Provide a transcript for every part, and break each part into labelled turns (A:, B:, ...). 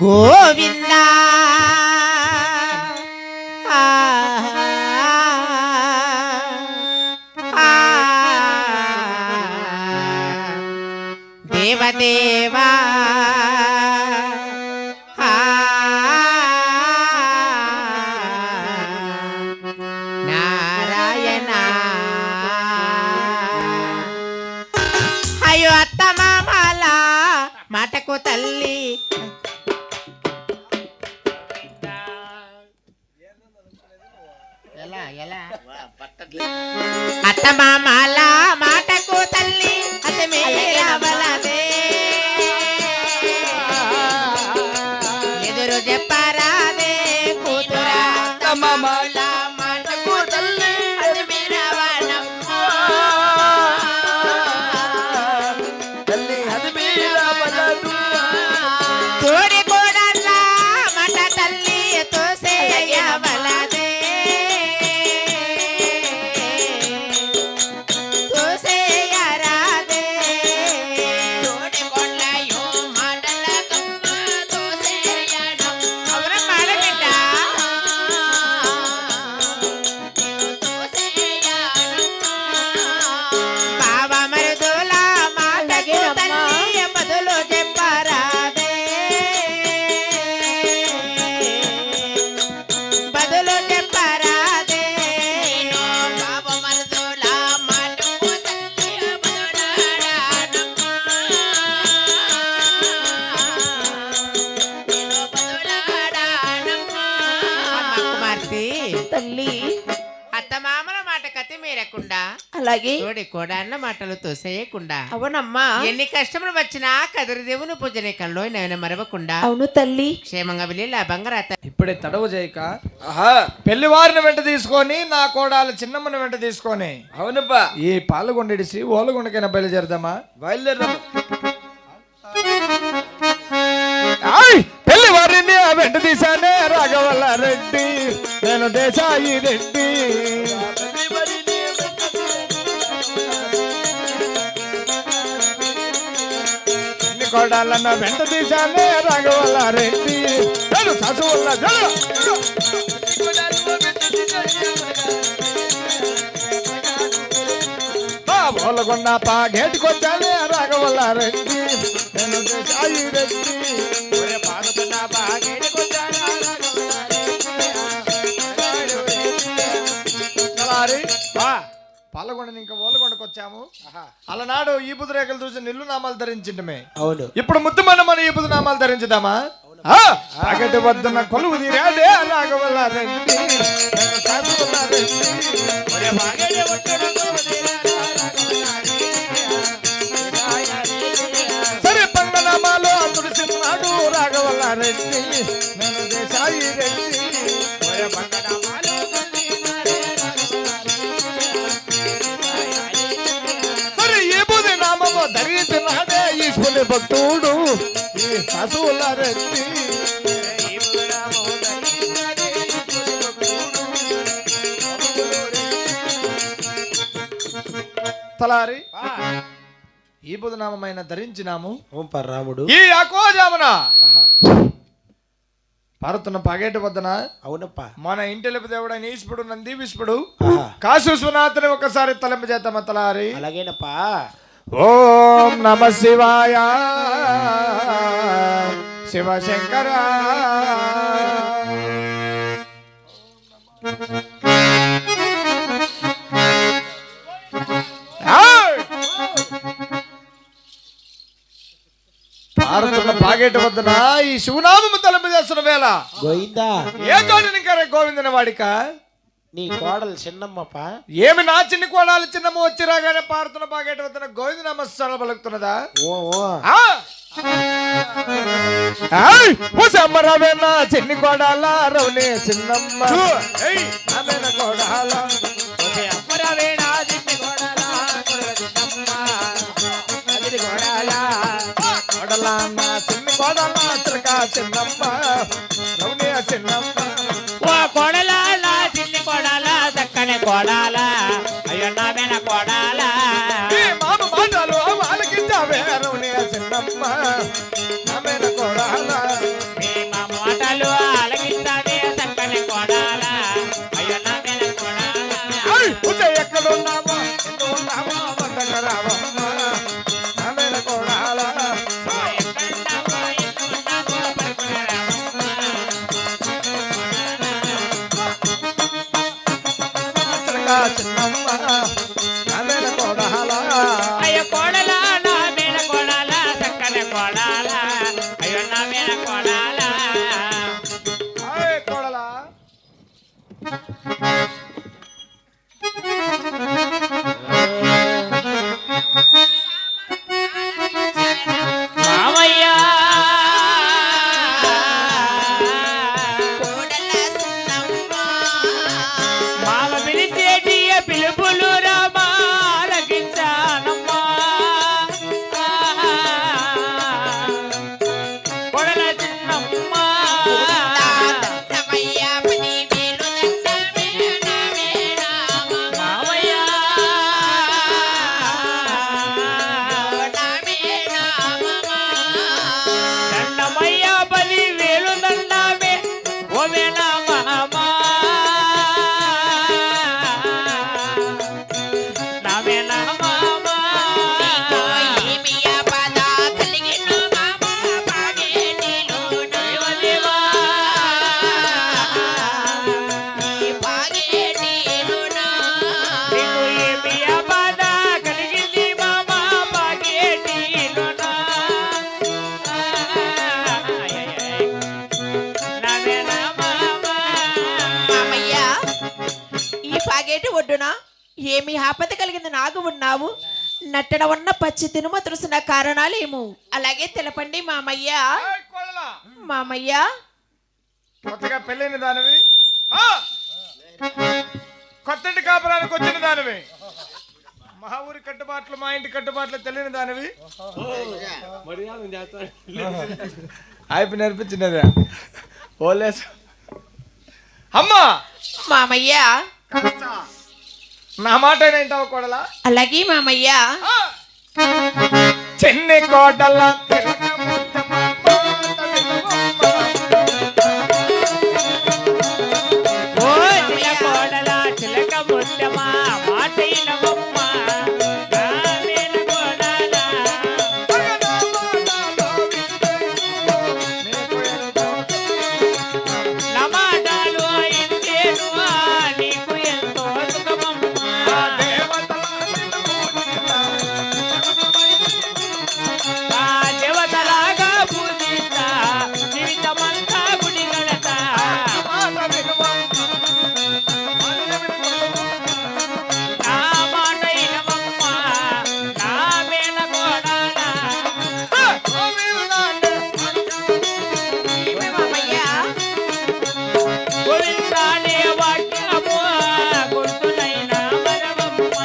A: గోవిందా దేవదేవా నారాయణ అయ్యో అత్త మామల మాటకు తల్లి అత్త మామల మాటకు తల్లి అతి మీరవలదే ఎదురు చెప్పరాదే కూతురా అత్త మామల మాటకు తల్లి అతి మీరవలమ్మ తల్లి అతి మీరవలదు తోడి కోడళ్ళ మాట తల్లి తోసేయవలదే తల్లి అత్తమామల మాట కత్తి మీరకుండా అలాగే తోడి కోడళ్ళ మాటలు తోసేయకుండా అవునమ్మా ఎన్ని కష్టములు వచ్చినా కదిరి దేవుని పూజనే కల్లో నేను మరవకుండా అవును తల్లి క్షేమంగా వెళ్ళి లాభంగా రాత
B: ఇప్పుడే తడవు చేయక పెళ్లి వారిని వెంట తీసుకొని నా కోడాల చిన్నమ్మని వెంట తీసుకొని
C: అవునబ్బా
B: ఈ పాలగొండిడిసి ఓలగొండకైనా బయలుదేరదామా
C: బయలుదేరదాము
B: పెళ్లి వారిని వెంట తీసానే రాఘవల్ల రెడ్డి నేను దేశాయి రెడ్డి ఎన్ని కోడాలన్న వెంట తీసానే రాఘవల్ల రెడ్డి నేను ససువల్ల ఓలగొండ పాగేటికొచ్చానే రాఘవల్ల రెడ్డి నేను దేశాయి రెడ్డి పాలగొండని ఇంకా ఓలగొండకు వచ్చాము అలనాడు ఈ బుధ రేఖలు చూసి నిల్లు నామాలు ధరించిండమే
C: అవును
B: ఇప్పుడు ముద్దు మన ఈ బుధ నామాలు ధరించుదామా తాగటి వద్దున కొలువు తీరాడే రాఘవల్ల రెడ్డి సరే పంగనామాలో తుడిసిన్నాడు రాఘవల్ల రెడ్డి నేను దేశాయి రెడ్డి సరే ఈ బుధి నామము ధరించినాడే ఈశ్వరుని భక్తుడు ఈ పశువుల రెడ్డి తలారి ఈ బుధనామైన ధరించినాము
C: రాముడు
B: ఈ అకోజామున పారుతున్న పగేటి వద్దన
C: అవునప్ప
B: మన ఇంటిలిపి దేవుడైన ఈశ్వరుడు నంది విశ్వడు కాశీ విశ్వనాథుని ఒకసారి తలంపు చేద్దామా తలారి
C: అలాగేనప్పా
B: ఓం నమ శివాయ శివశంకర పారుతున్న పాగేట వద్దన ఈ శివనామము తలంపు చేస్తున్న వేళ
C: గోవిందా
B: ఏ చోటు ఇంకా గోవిందన వాడిక
C: నీ కోడలు చిన్నమ్మప్ప
B: ఏమి నా చిన్న కోడాలు చిన్నమ్మ వచ్చి రాగానే పారుతున్న పాగేట వద్దన గోవింద నామస్మరణ పలుకుతున్నదా అమ్మరావే నా చిన్ని కోడాల రౌనే చిన్నమ్మ కోడాల అమ్మరావే నా చిన్ని కోడాల కోడల నా చిన్ని కోడాల చిన్నమ్మ రౌనే చిన్నమ్మ
A: కోడల నా చిన్ని కోడాల దక్కని కోడాల అయ్యో నా మేన కోడాల
B: మామ మాటలు వాళ్ళకి రౌనే చిన్న చిన్నమ్మ నామేన కోడాల
D: నీ మా మాటలు ఆలకిస్తావే చక్కని కోడాల అయ్యో నా మీద కోడాల
B: ఎక్కడున్నామో ఎందు ఉన్నామో వద్దక రావమ్మ నామేన కోడాల
D: ఎక్కడున్నావో ఎందుకు ఉన్నావో పలుకున రామమ్మ.
B: చిన్నమ్మ నామేన కోడాల
D: అయ్యో కోడల నా మీద కోడాల చక్కని కోడాల అయ్యో నా మీద కోడాల
B: కోడల
D: మామయ్య మామ పిలిచేటి పిలుపులు రామాలకించానమ్మా కొడల చిన్నమ్మ మామయ్య దండమయ్య 10,000 దండమే ఓమేన మామా నామేన మామా దేవదేవా నీకు ఏమి బాధ కలిగింది మామా పాగేటిలోనా నామేన మామా
E: ఈ పాగేటి ఒడ్డున ఏమి ఆపద కలిగింది నాకు ఉన్నావు నట్టన ఉన్న పచ్చి తినుమ తులసిన కారణాలేము అలాగే తెలపండి మామయ్య
B: కోడల
E: మామయ్య
B: కొత్తగా పెళ్ళైన దానివి కొత్తటి కాపురానికి వచ్చిన దానివి మా ఊరి కట్టుబాట్లు మా ఇంటి కట్టుబాట్లు తెలియని దానివి అయిపోయి నేర్పించినదే ఓలేస్ అమ్మా
E: మామయ్య
B: నా మాట ఏంటావు కోడలా
E: అలాగే మామయ్య
B: చెన్నై కోటల
D: ఓ చిల కోడల చిలక ముత్తమా మాటైనవమ్మ నామేన కోడల నమాటాలు ఇంతేను నీకు ఎంతో సుఖమమ్మ ఆ దేవతలాగా పూజిస్తా జీవితమంతా గుడి గడతా నా మాట ఇనవమ్మ నామేన కోడల
E: మామయ్య
D: గోవిందానే వాక్యము గుర్తులైన మరవమ్మ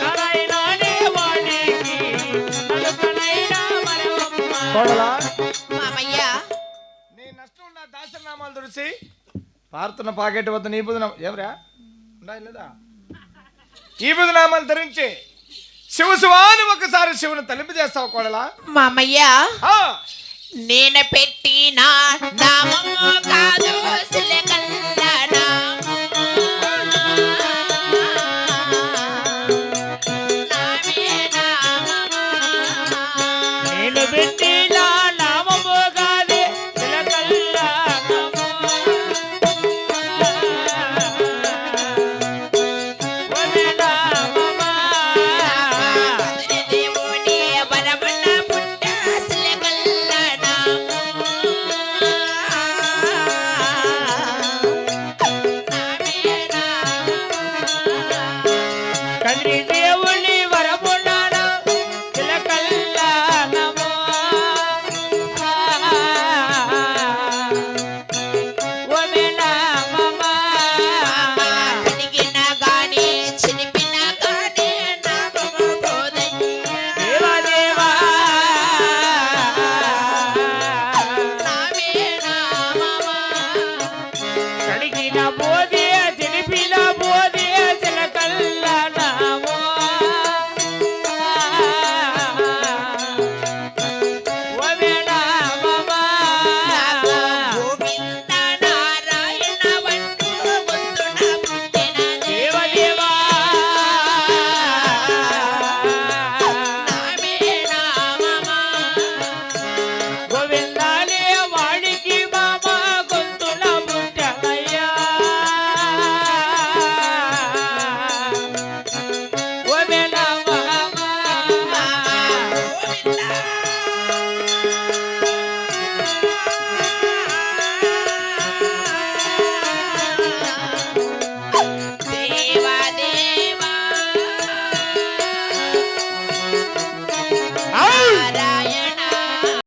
D: నారాయణానే వాడికి నలుకనైన మరవమ్మ
B: కోడలా
E: మామయ్య
B: నీ నష్టం ఉన్న దాసనామాలు తుడిసి పారుతున్న పాకెట్ వద్ద నీ బుధన ఏమరా ఉండాలి లేదా ఈ బుధనామాలు ధరించి శివశివాని ఒకసారి శివుని తలింపు చేస్తావు కోడలా
E: మామయ్య
B: ఆ,
E: నేను పెట్టిన నామము కాదు సిలకల్ల నామము. నామే నామము.
D: నేను పెట్టిన నామము గాదే తిలకల్లామము. ఒరే నామమా.
E: దేవుని వరమున పుట్ట సిలకల్ల నామము. నామే నామము.
D: కదిరి